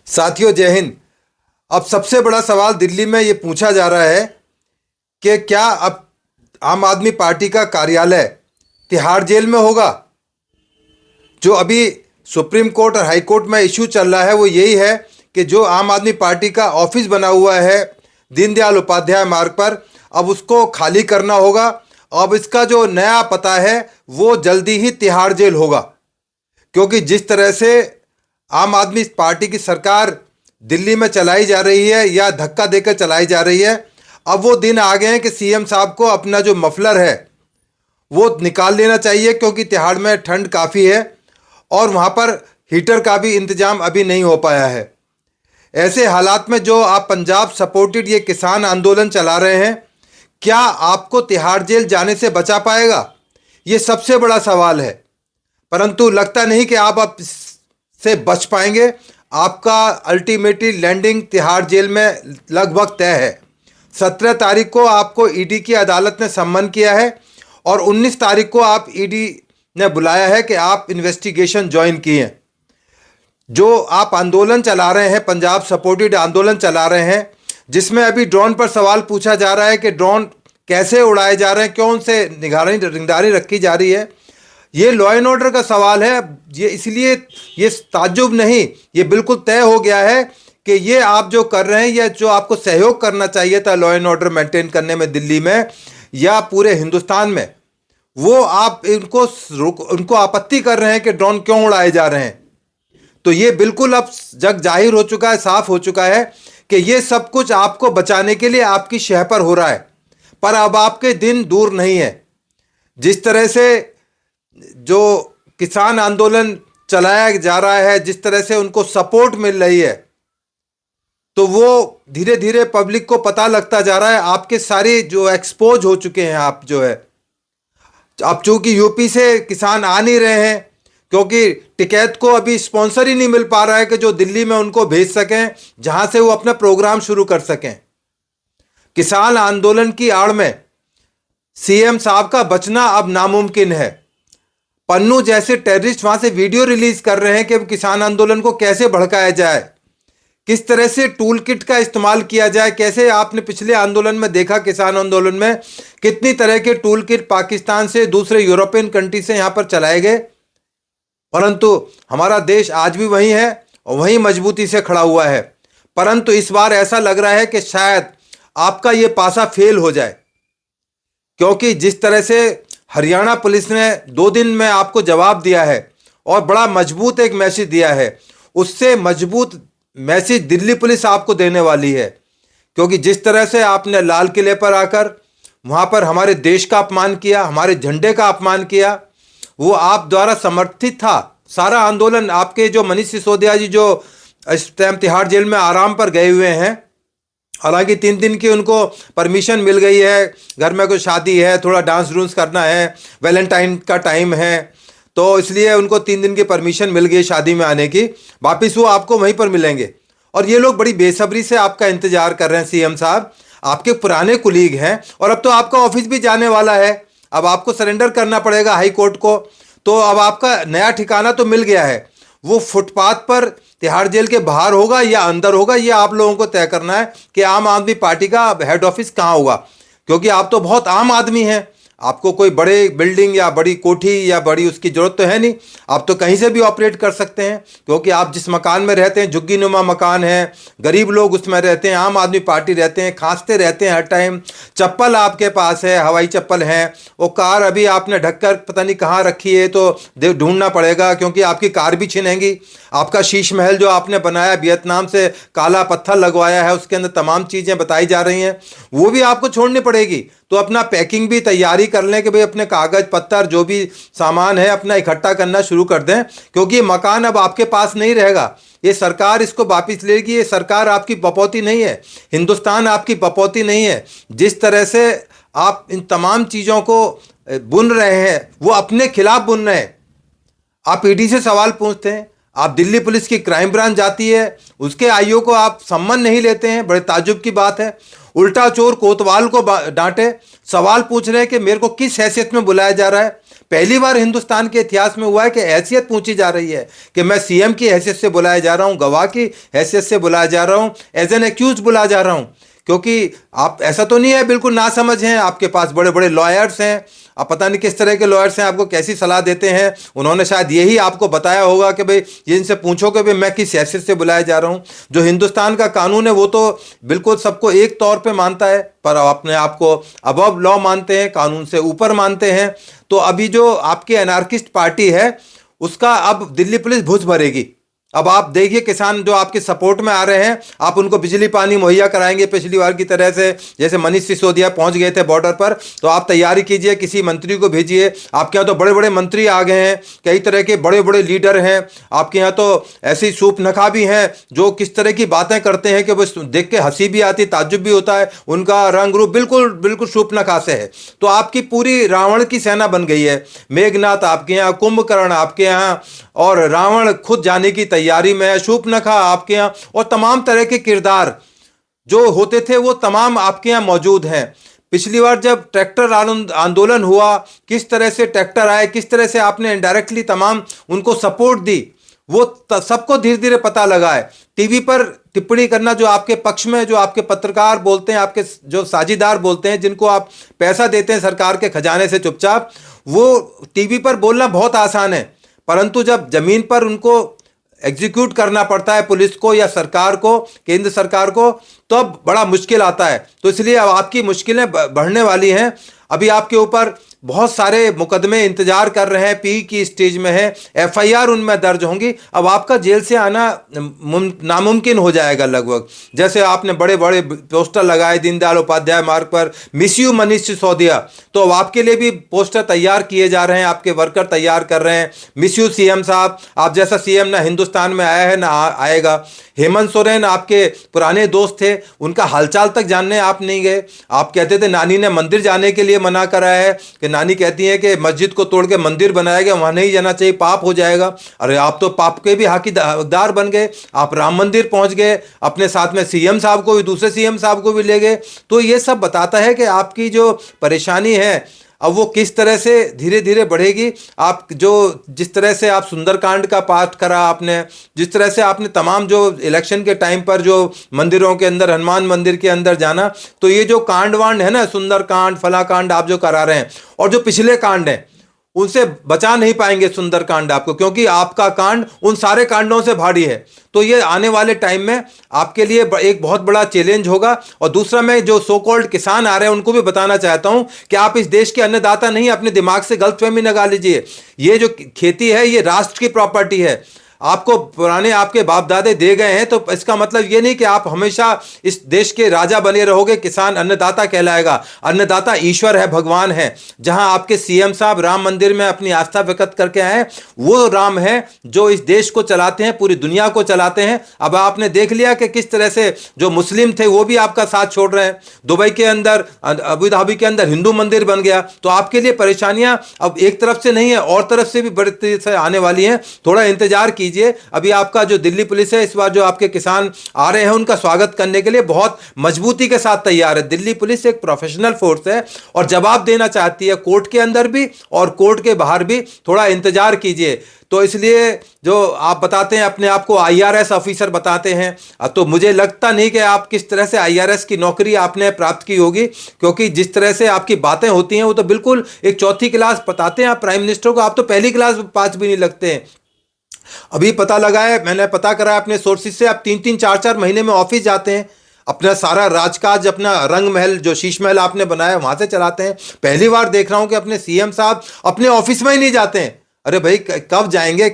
साथियों, जय हिंद। अब सबसे बड़ा सवाल दिल्ली में ये पूछा जा रहा है कि क्या अब आम आदमी पार्टी का कार्यालय तिहाड़ जेल में होगा। जो अभी सुप्रीम कोर्ट और हाई कोर्ट में इशू चल रहा है वो यही है कि जो आम आदमी पार्टी का ऑफिस बना हुआ है दीनदयाल उपाध्याय मार्ग पर, अब उसको खाली करना होगा। अब इसका जो नया पता है वो जल्दी ही तिहाड़ जेल होगा, क्योंकि जिस तरह से आम आदमी पार्टी की सरकार दिल्ली में चलाई जा रही है या धक्का देकर चलाई जा रही है, अब वो दिन आ गए हैं कि सीएम साहब को अपना जो मफलर है वो निकाल लेना चाहिए, क्योंकि तिहाड़ में ठंड काफ़ी है और वहाँ पर हीटर का भी इंतजाम अभी नहीं हो पाया है। ऐसे हालात में जो आप पंजाब सपोर्टेड ये किसान आंदोलन चला रहे हैं, क्या आपको तिहाड़ जेल जाने से बचा पाएगा? ये सबसे बड़ा सवाल है। परंतु लगता नहीं कि आप अब से बच पाएंगे। आपका अल्टीमेटली लैंडिंग तिहाड़ जेल में लगभग तय है। 17 तारीख को आपको ईडी की अदालत ने सम्मन किया है और 19 तारीख को आप ईडी ने बुलाया है कि आप इन्वेस्टिगेशन ज्वाइन किए। जो आप आंदोलन चला रहे हैं, पंजाब सपोर्टेड आंदोलन चला रहे हैं, जिसमें अभी ड्रोन पर सवाल पूछा जा रहा है कि ड्रोन कैसे उड़ाए जा रहे हैं, क्यों उनसे निगरानी रखी जा रही है। ये लॉ एंड ऑर्डर का सवाल है। ये इसलिए ये ताज्जुब नहीं, ये बिल्कुल तय हो गया है कि ये आप जो कर रहे हैं या जो आपको सहयोग करना चाहिए था लॉ एंड ऑर्डर मेंटेन करने में दिल्ली में या पूरे हिंदुस्तान में, वो आप उनको आपत्ति कर रहे हैं कि ड्रोन क्यों उड़ाए जा रहे हैं। तो ये बिल्कुल अब जग जाहिर हो चुका है, साफ हो चुका है कि ये सब कुछ आपको बचाने के लिए आपकी शह पर हो रहा है। पर अब आपके दिन दूर नहीं है। जिस तरह से जो किसान आंदोलन चलाया जा रहा है, जिस तरह से उनको सपोर्ट मिल रही है, तो वो धीरे धीरे पब्लिक को पता लगता जा रहा है। आपके सारे जो एक्सपोज हो चुके हैं, आप जो है, अब चूंकि यूपी से किसान आ नहीं रहे हैं क्योंकि टिकैत को अभी स्पॉन्सर ही नहीं मिल पा रहा है कि जो दिल्ली में उनको भेज सकें, जहां से वो अपना प्रोग्राम शुरू कर सकें। किसान आंदोलन की आड़ में सीएम साहब का बचना अब नामुमकिन है। पन्नू जैसे टेररिस्ट वहां से वीडियो रिलीज कर रहे हैं कि किसान आंदोलन को कैसे भड़काया जाए, किस तरह से टूल किट का इस्तेमाल किया जाए। कैसे आपने पिछले आंदोलन में देखा, किसान आंदोलन में कितनी तरह के टूल किट पाकिस्तान से, दूसरे यूरोपियन कंट्री से यहां पर चलाए गए, परंतु हमारा देश आज भी वही है और वही मजबूती से खड़ा हुआ है। परंतु इस बार ऐसा लग रहा है कि शायद आपका ये पासा फेल हो जाए, क्योंकि जिस तरह से हरियाणा पुलिस ने 2 दिन में आपको जवाब दिया है और बड़ा मजबूत एक मैसेज दिया है, उससे मजबूत मैसेज दिल्ली पुलिस आपको देने वाली है। क्योंकि जिस तरह से आपने लाल किले पर आकर वहां पर हमारे देश का अपमान किया, हमारे झंडे का अपमान किया, वो आप द्वारा समर्थित था सारा आंदोलन। आपके जो मनीष सिसोदिया जी जो इस टाइम तिहाड़ जेल में आराम पर गए हुए हैं, हालांकि 3 दिन की उनको परमिशन मिल गई है, घर में कोई शादी है, थोड़ा डांस डूंस करना है, वैलेंटाइन का टाइम है, तो इसलिए उनको 3 दिन की परमिशन मिल गई शादी में आने की। वापिस वो आपको वहीं पर मिलेंगे और ये लोग बड़ी बेसब्री से आपका इंतजार कर रहे हैं। सीएम साहब आपके पुराने कुलीग हैं और अब तो आपका ऑफिस भी जाने वाला है। अब आपको सरेंडर करना पड़ेगा हाई कोर्ट को, तो अब आपका नया ठिकाना तो मिल गया है। वो फुटपाथ पर तिहाड़ जेल के बाहर होगा या अंदर होगा, ये आप लोगों को तय करना है कि आम आदमी पार्टी का हेड ऑफिस कहाँ होगा। क्योंकि आप तो बहुत आम आदमी हैं, आपको कोई बड़े बिल्डिंग या बड़ी कोठी या बड़ी उसकी जरूरत तो है नहीं। आप तो कहीं से भी ऑपरेट कर सकते हैं, क्योंकि आप जिस मकान में रहते हैं झुग्गी नुमा मकान है, गरीब लोग उसमें रहते हैं, आम आदमी पार्टी रहते हैं, खांसते रहते हैं हर टाइम। चप्पल आपके पास है, हवाई चप्पल है, वो कार अभी आपने ढककर पता नहीं कहाँ रखी है, तो ढूंढना पड़ेगा, क्योंकि आपकी कार भी छिनेंगी। आपका शीश महल जो आपने बनाया, वियतनाम से काला पत्थर लगवाया है, उसके अंदर तमाम चीज़ें बताई जा रही हैं, वो भी आपको छोड़नी पड़ेगी। तो अपना पैकिंग भी तैयारी कर लें कि भाई अपने कागज पत्थर जो भी सामान है अपना इकट्ठा करना शुरू कर दें, क्योंकि ये मकान अब आपके पास नहीं रहेगा। ये सरकार इसको वापिस लेगी। ये सरकार आपकी बपौती नहीं है, हिंदुस्तान आपकी बपौती नहीं है। जिस तरह से आप इन तमाम चीज़ों को बुन रहे हैं वो अपने खिलाफ बुन रहे हैं। आप ईडी से सवाल पूछते हैं, आप दिल्ली पुलिस की क्राइम ब्रांच जाती है, उसके आईओ को आप सम्मान नहीं लेते हैं, बड़े ताज्जुब की बात है। उल्टा चोर कोतवाल को डांटे, सवाल पूछ रहे हैं कि मेरे को किस हैसियत में बुलाया जा रहा है। पहली बार हिंदुस्तान के इतिहास में हुआ है कि हैसियत पूछी जा रही है कि मैं सीएम की हैसियत से बुलाया जा रहा हूं, गवाह की हैसियत से बुलाया जा रहा हूं, एज एन एक्यूज बुलाया जा रहा हूं। क्योंकि आप ऐसा तो नहीं है बिल्कुल ना समझ हैं, आपके पास बड़े बड़े लॉयर्स हैं, आप पता नहीं किस तरह के लॉयर्स हैं, आपको कैसी सलाह देते हैं। उन्होंने शायद यही आपको बताया होगा कि भाई ये इनसे पूछो कि भाई मैं किस हैसियत से बुलाया जा रहा हूँ। जो हिंदुस्तान का कानून है वो तो बिल्कुल सबको एक तौर पे मानता है, पर अपने आप को अबव लॉ मानते हैं, कानून से ऊपर मानते हैं। तो अभी जो आपकी एनार्किस्ट पार्टी है उसका अब दिल्ली पुलिस भुज भरेगी। अब आप देखिए किसान जो आपके सपोर्ट में आ रहे हैं, आप उनको बिजली पानी मुहैया कराएंगे पिछली बार की तरह से, जैसे मनीष सिसोदिया पहुंच गए थे बॉर्डर पर। तो आप तैयारी कीजिए, किसी मंत्री को भेजिए। आपके यहाँ तो बड़े बड़े मंत्री आ गए हैं, कई तरह के बड़े बड़े लीडर हैं आपके यहाँ, तो ऐसी सूप नखा भी हैं जो किस तरह की बातें करते हैं कि बस देख के हंसी भी आती, ताज्जुब भी होता है। उनका रंग रूप बिल्कुल बिल्कुल सूप नखा से है। तो आपकी पूरी रावण की सेना बन गई है। मेघनाथ आपके यहाँ, कुंभकर्ण आपके यहाँ, और रावण खुद जाने की तैयारी में है, शूर्पणखा आपके यहाँ, और तमाम तरह के किरदार जो होते थे वो तमाम आपके यहाँ मौजूद हैं। पिछली बार जब ट्रैक्टर आंदोलन हुआ, किस तरह से ट्रैक्टर आए, किस तरह से आपने इनडायरेक्टली तमाम उनको सपोर्ट दी, वो सबको धीरे धीरे पता लगा है। टीवी पर टिप्पणी करना जो आपके पक्ष में, जो आपके पत्रकार बोलते हैं, आपके जो साझीदार बोलते हैं, जिनको आप पैसा देते हैं सरकार के खजाने से चुपचाप, वो टीवी पर बोलना बहुत आसान है, परंतु जब जमीन पर उनको एग्जीक्यूट करना पड़ता है पुलिस को या सरकार को, केंद्र सरकार को, तो अब बड़ा मुश्किल आता है। तो इसलिए अब आपकी मुश्किलें बढ़ने वाली हैं। अभी आपके ऊपर बहुत सारे मुकदमे इंतजार कर रहे हैं, पी की स्टेज में है, एफआईआर उनमें दर्ज होंगी। अब आपका जेल से आना नामुमकिन हो जाएगा लगभग। जैसे आपने बड़े बड़े पोस्टर लगाए दीनदयाल उपाध्याय मार्ग पर, मिस यू मनीष सिसोदिया, तो अब आपके लिए भी पोस्टर तैयार किए जा रहे हैं, आपके वर्कर तैयार कर रहे हैं। मिस यू सीएम साहब, आप जैसा सीएम ना हिंदुस्तान में आया है ना आएगा। हेमंत सोरेन आपके पुराने दोस्त थे, उनका हालचाल तक जानने आप नहीं गए। आप कहते थे नानी ने मंदिर जाने के लिए मना करा है, कि नानी कहती है कि मस्जिद को तोड़ के मंदिर बनाया गया, वहां नहीं जाना चाहिए, पाप हो जाएगा। अरे आप तो पाप के भी हकदार बन गए, आप राम मंदिर पहुंच गए, अपने साथ में सीएम साहब को भी, दूसरे सीएम साहब को भी ले गए। तो ये सब बताता है कि आपकी जो परेशानी है अब वो किस तरह से धीरे धीरे बढ़ेगी। आप जो जिस तरह से आप सुंदरकांड का पाठ करा आपने, जिस तरह से आपने तमाम जो इलेक्शन के टाइम पर जो मंदिरों के अंदर, हनुमान मंदिर के अंदर जाना, तो ये जो कांड वांड है ना, सुंदरकांड फलाकांड आप जो करा रहे हैं, और जो पिछले कांड हैं उनसे बचा नहीं पाएंगे सुंदरकांड आपको, क्योंकि आपका कांड उन सारे कांडों से भारी है। तो ये आने वाले टाइम में आपके लिए एक बहुत बड़ा चैलेंज होगा। और दूसरा, मैं जो सो कॉल्ड किसान आ रहे हैं उनको भी बताना चाहता हूं कि आप इस देश के अन्नदाता नहीं, अपने दिमाग से गलतफहमी लगा लीजिए। ये जो खेती है ये राष्ट्र की प्रॉपर्टी है, आपको पुराने आपके बाप दादे दे गए हैं, तो इसका मतलब ये नहीं कि आप हमेशा इस देश के राजा बने रहोगे। किसान अन्नदाता कहलाएगा। अन्नदाता ईश्वर है, भगवान है। जहां आपके सीएम साहब राम मंदिर में अपनी आस्था व्यक्त करके आए, वो राम है जो इस देश को चलाते हैं, पूरी दुनिया को चलाते हैं। अब आपने देख लिया कि किस तरह से जो मुस्लिम थे वो भी आपका साथ छोड़ रहे हैं। दुबई के अंदर, अबू धाबी के अंदर हिंदू मंदिर बन गया। तो आपके लिए परेशानियां अब एक तरफ से नहीं है, और तरफ से भी बड़ी तेजी से आने वाली हैं। थोड़ा इंतजार कीजिए। अभी आपका जो दिल्ली पुलिस है, इस बार जो आपके किसान आ रहे हैं उनका स्वागत करने के लिए बहुत मजबूती के साथ तैयार है। दिल्ली पुलिस एक प्रोफेशनल फोर्स है और जवाब देना चाहती है, कोर्ट के अंदर भी और कोर्ट के बाहर भी। थोड़ा इंतजार कीजिए। तो इसलिए जो आप बताते हैं अपने आप को आईआरएस ऑफिसर बताते हैं, तो मुझे लगता नहीं कि आप किस तरह से आईआरएस की नौकरी आपने प्राप्त की होगी, क्योंकि जिस तरह से आपकी बातें होती हैं वो तो बिल्कुल एक चौथी क्लास बताते हैं आप प्राइम मिनिस्टर को। आप तो पहली क्लास पास भी नहीं लगते हैं। अभी पता लगा है, मैंने पता करा है अपने सोर्सेज से, आप 3-3 4-4 महीने में ऑफिस जाते हैं, अपना सारा राजकाज, अपना रंग महल जो शीश महल आपने बनाया वहां से चलाते हैं। पहली बार देख रहा हूं कि अपने सीएम साहब अपने ऑफिस में ही नहीं जाते हैं। अरे भाई कब जाएंगे,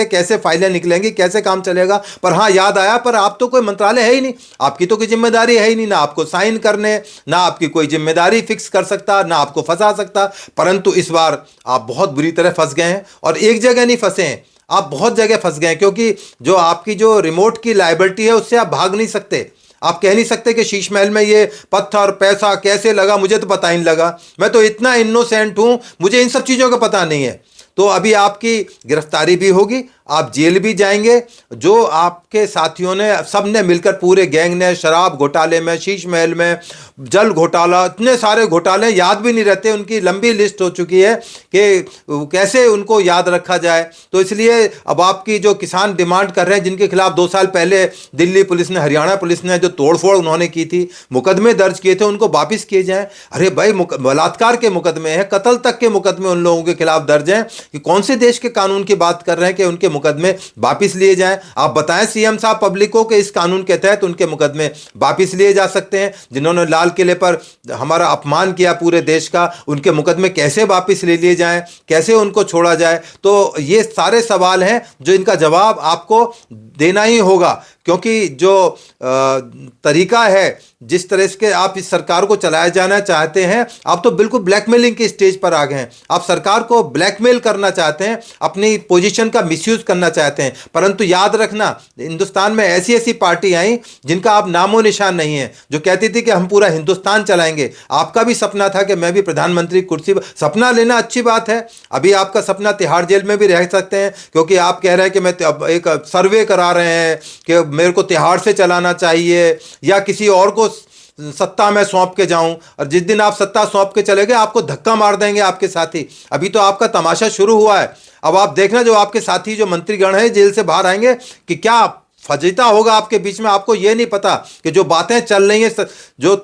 कैसे फाइलें निकलेंगी, कैसे काम चलेगा। पर हाँ, याद आया, पर आप तो कोई मंत्रालय है ही नहीं, आपकी तो कोई जिम्मेदारी है ही नहीं, ना आपको साइन करने, ना आपकी कोई जिम्मेदारी फिक्स कर सकता, ना आपको फंसा सकता। परंतु इस बार आप बहुत बुरी तरह फंस गए हैं, और एक जगह नहीं फंसे हैं, आप बहुत जगह फंस गए हैं। क्योंकि जो आपकी जो रिमोट की लायबिलिटी है उससे आप भाग नहीं सकते। आप कह नहीं सकते कि शीश महल में ये पत्थर पैसा कैसे लगा, मुझे तो पता ही नहीं लगा, मैं तो इतना इनोसेंट हूं, मुझे इन सब चीज़ों का पता नहीं है। तो अभी आपकी गिरफ्तारी भी होगी, आप जेल भी जाएंगे। जो आपके साथियों ने, सब ने मिलकर, पूरे गैंग ने, शराब घोटाले में, शीश महल में, जल घोटाला, इतने सारे घोटाले याद भी नहीं रहते, उनकी लंबी लिस्ट हो चुकी है कि कैसे उनको याद रखा जाए। तो इसलिए अब आपकी जो किसान डिमांड कर रहे हैं, जिनके खिलाफ 2 साल पहले दिल्ली पुलिस ने, हरियाणा पुलिस ने जो तोड़फोड़ उन्होंने की थी, मुकदमे दर्ज किए थे, उनको वापिस किए जाएं। अरे भाई, बलात्कार के मुकदमे हैं, कत्ल तक के मुकदमे उन लोगों के खिलाफ दर्ज हैं। कि कौन से देश के कानून की बात कर रहे हैं कि उनके मुकदमे वापिस लिए जाएं? आप बताएं सीएम साहब पब्लिक को कि इस कानून के तहत उनके मुकदमे वापिस लिए जा सकते हैं। जिन्होंने लाल किले पर हमारा अपमान किया पूरे देश का, उनके मुकदमे कैसे वापिस ले लिए जाएं, कैसे उनको छोड़ा जाए? तो ये सारे सवाल हैं जो इनका जवाब आपको देना ही होगा, क्योंकि जो तरीका है, जिस तरह से आप इस सरकार को चलाया जाना चाहते हैं, आप तो बिल्कुल ब्लैकमेलिंग के स्टेज पर आ गए हैं। आप सरकार को ब्लैकमेल करना चाहते हैं, अपनी पोजीशन का मिसयूज करना चाहते हैं। परंतु याद रखना, हिंदुस्तान में ऐसी ऐसी पार्टी आई जिनका आप नामो निशान नहीं है, जो कहती थी कि हम पूरा हिंदुस्तान चलाएंगे। आपका भी सपना था कि मैं भी प्रधानमंत्री कुर्सी पर, सपना लेना अच्छी बात है। अभी आपका सपना तिहाड़ जेल में भी रह सकते हैं, क्योंकि आप कह रहे हैं कि मैं एक सर्वे करा रहे हैं कि मेरे को तिहाड़ से चलाना चाहिए या किसी और को सत्ता में सौंप के जाऊं, और जिस दिन आप सत्ता सौंप के चले गए, आपको धक्का मार देंगे आपके साथी। अभी तो आपका तमाशा शुरू हुआ है। अब आप देखना, जो आपके साथी, जो मंत्रीगण हैं, जेल से बाहर आएंगे कि क्या फजीता होगा आपके बीच में। आपको यह नहीं पता कि जो बातें चल रही हैं, जो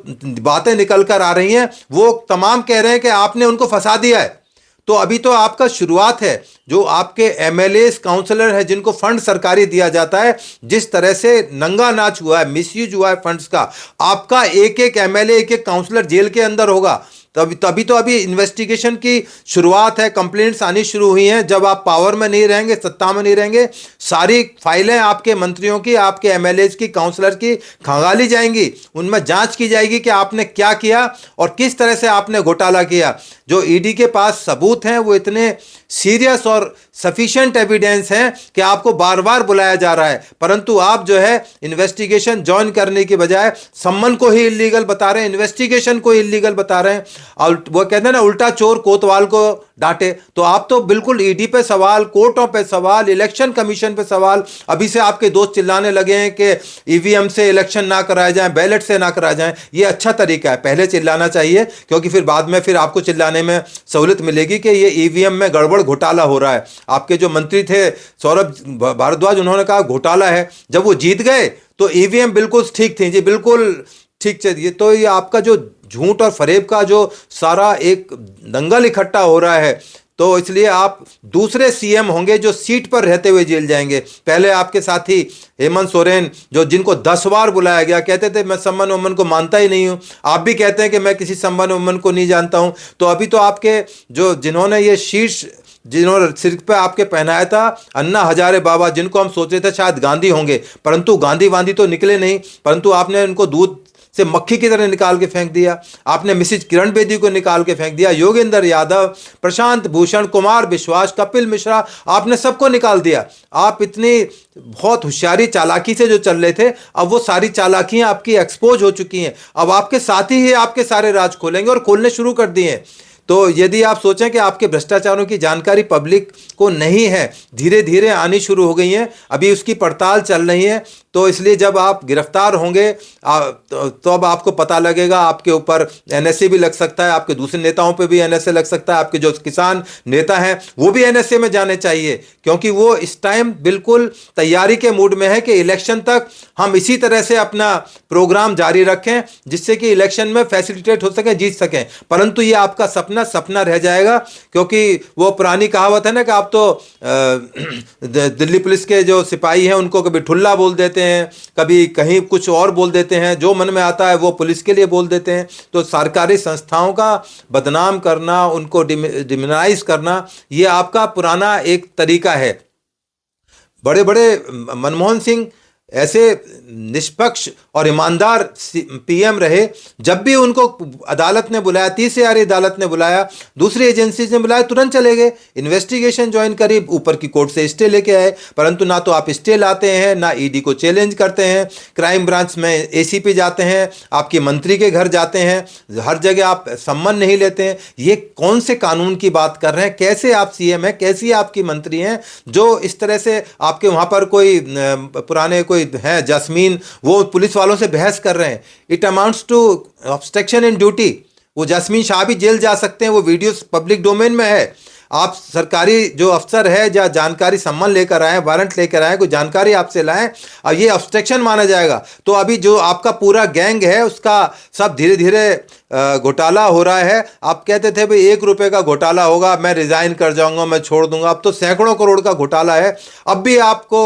बातें निकल कर आ रही हैं, वो तमाम कह रहे हैं कि आपने उनको फंसा दिया है। तो अभी तो आपका शुरुआत है। जो आपके एमएलए काउंसलर है, जिनको फंड सरकारी दिया जाता है, जिस तरह से नंगा नाच हुआ है, मिसयूज हुआ है फंड्स का, आपका एक एक एमएलए, एक एक काउंसलर जेल के अंदर होगा। तभी तो अभी इन्वेस्टिगेशन की शुरुआत है, कंप्लेंट्स आनी शुरू हुई हैं। जब आप पावर में नहीं रहेंगे, सत्ता में नहीं रहेंगे, सारी फाइलें आपके मंत्रियों की, आपके एमएलए की, काउंसलर की खंगाली जाएंगी। उनमें जांच की जाएगी कि आपने क्या किया और किस तरह से आपने घोटाला किया। जो ईडी के पास सबूत हैं, वो इतने सीरियस और सफिशिएंट एविडेंस हैं कि आपको बार बार बुलाया जा रहा है, परंतु आप जो है इन्वेस्टिगेशन ज्वाइन करने के बजाय सम्मन को ही इलीगल बता रहे हैं, इन्वेस्टिगेशन को इलीगल बता रहे हैं। और वो कहते हैं ना, उल्टा चोर कोतवाल को डांटे। तो आप तो बिल्कुल ईडी पे सवाल, कोर्टों पे सवाल, इलेक्शन कमीशन पे सवाल। अभी से आपके दोस्त चिल्लाने लगे हैं कि ईवीएम से इलेक्शन ना कराए जाएं, बैलेट से ना कराए जाएं। ये अच्छा तरीका है, पहले चिल्लाना चाहिए, क्योंकि फिर बाद में फिर आपको चिल्लाने में सहूलियत मिलेगी कि ये ईवीएम में गड़बड़ घोटाला हो रहा है। आपके जो मंत्री थे सौरभ भारद्वाज, उन्होंने कहा घोटाला है। जब वो जीत गए तो ईवीएम बिल्कुल ठीक थी जी, बिल्कुल ठीक चाहिए। तो ये आपका जो झूठ और फरेब का जो सारा एक दंगल इकट्ठा हो रहा है, तो इसलिए आप दूसरे सीएम होंगे जो सीट पर रहते हुए जेल जाएंगे। पहले आपके साथी हेमंत सोरेन, जो जिनको 10 बार बुलाया गया, कहते थे मैं सम्मन वम्मन को मानता ही नहीं हूं। आप भी कहते हैं कि मैं किसी सम्मन वम्मन को नहीं जानता हूं। तो अभी तो आपके जो, जिन्होंने ये शीर्ष, जिन्होंने सिर पे आपके पहनाया था, अन्ना हजारे बाबा, जिनको हम सोच रहे थे शायद गांधी होंगे, परंतु गांधी वांधी तो निकले नहीं, परंतु आपने उनको दूध से मक्खी की तरह निकाल के फेंक दिया। आपने मिसेज किरण बेदी को निकाल के फेंक दिया, योगेंद्र यादव, प्रशांत भूषण, कुमार विश्वास, कपिल मिश्रा, आपने सबको निकाल दिया। आप इतनी बहुत होशियारी चालाकी से जो चल रहे थे, अब वो सारी चालाकियां आपकी एक्सपोज हो चुकी हैं। अब आपके साथी ही आपके सारे राज खोलेंगे और खोलने शुरू कर दिए हैं। तो यदि आप सोचें कि आपके भ्रष्टाचारों की जानकारी पब्लिक को नहीं है, धीरे धीरे आनी शुरू हो गई है, अभी उसकी पड़ताल चल रही है। तो इसलिए जब आप गिरफ्तार होंगे तो अब आपको पता लगेगा, आपके ऊपर एनएसए भी लग सकता है, आपके दूसरे नेताओं पे भी एनएसए लग सकता है, आपके जो किसान नेता हैं वो भी एनएसए में जाने चाहिए, क्योंकि वो इस टाइम बिल्कुल तैयारी के मूड में है कि इलेक्शन तक हम इसी तरह से अपना प्रोग्राम जारी रखें, जिससे कि इलेक्शन में फैसिलिटेट हो सके, जीत सकें। परंतु ये आपका सपना रह जाएगा, क्योंकि वो पुरानी कहावत है ना कि आप तो दिल्ली पुलिस के जो सिपाही हैं उनको कभी ठुल्ला बोल देते हैं, कभी कहीं कुछ और बोल देते हैं, जो मन में आता है वो पुलिस के लिए बोल देते हैं। तो सरकारी संस्थाओं का बदनाम करना, उनको डिमोनाइज करना, ये आपका पुराना एक तरीका है। बड़े बड़े मनमोहन सिंह ऐसे निष्पक्ष और ईमानदार पीएम रहे, जब भी उनको अदालत ने बुलाया, 30 अदालत ने बुलाया, दूसरी एजेंसी ने बुलाया, तुरंत चले गए, इन्वेस्टिगेशन ज्वाइन करी, ऊपर की कोर्ट से स्टे लेके आए। परंतु ना तो आप स्टे लाते हैं, ना ईडी को चैलेंज करते हैं, क्राइम ब्रांच में एसीपी जाते हैं, आपके मंत्री के घर जाते हैं, हर जगह आप सम्मान नहीं लेते हैं। ये कौन से कानून की बात कर रहे हैं? कैसे आप सीएम हैं, कैसी आपकी मंत्री हैं जो इस तरह से आपके वहाँ पर कोई पुराने कोई है जस्मीन, वो पुलिस वालों से बहस कर रहे हैं। It amounts to obstruction in duty. वो जस्मीन शाह भी जेल जा सकते हैं, वो वीडियोस पब्लिक डोमेन में है। आप सरकारी जो अफसर है या जानकारी सम्मान लेकर आए, वारंट लेकर आए, कोई जानकारी आपसे लाएं और ये ऑब्स्ट्रक्शन माना जाएगा। तो अभी जो आपका पूरा गैंग है उसका सब धीरे धीरे घोटाला हो रहा है। आप कहते थे भाई 1 रुपए का घोटाला होगा, मैं रिजाइन कर जाऊंगा, मैं छोड़ दूंगा। अब तो सैकड़ों करोड़ का घोटाला है, अब भी आपको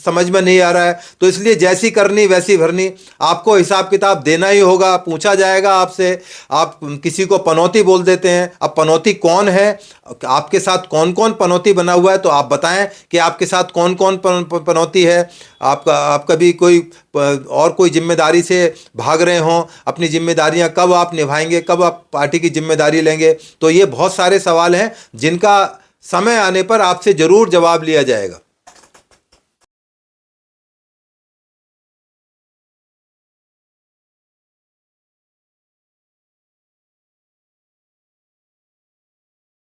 समझ में नहीं आ रहा है। तो इसलिए जैसी करनी वैसी भरनी, आपको हिसाब किताब देना ही होगा, पूछा जाएगा आपसे। आप किसी को पनौती बोल देते हैं, अब पनौती कौन है, आपके साथ कौन कौन पनौती बना हुआ है, तो आप बताएं कि आपके साथ कौन कौन पनौती है। आप कभी कोई और कोई जिम्मेदारी से भाग रहे हों, अपनी जिम्मेदारियां कब आप निभाएंगे, कब आप पार्टी की जिम्मेदारी लेंगे? तो ये बहुत सारे सवाल हैं जिनका समय आने पर आपसे जरूर जवाब लिया जाएगा।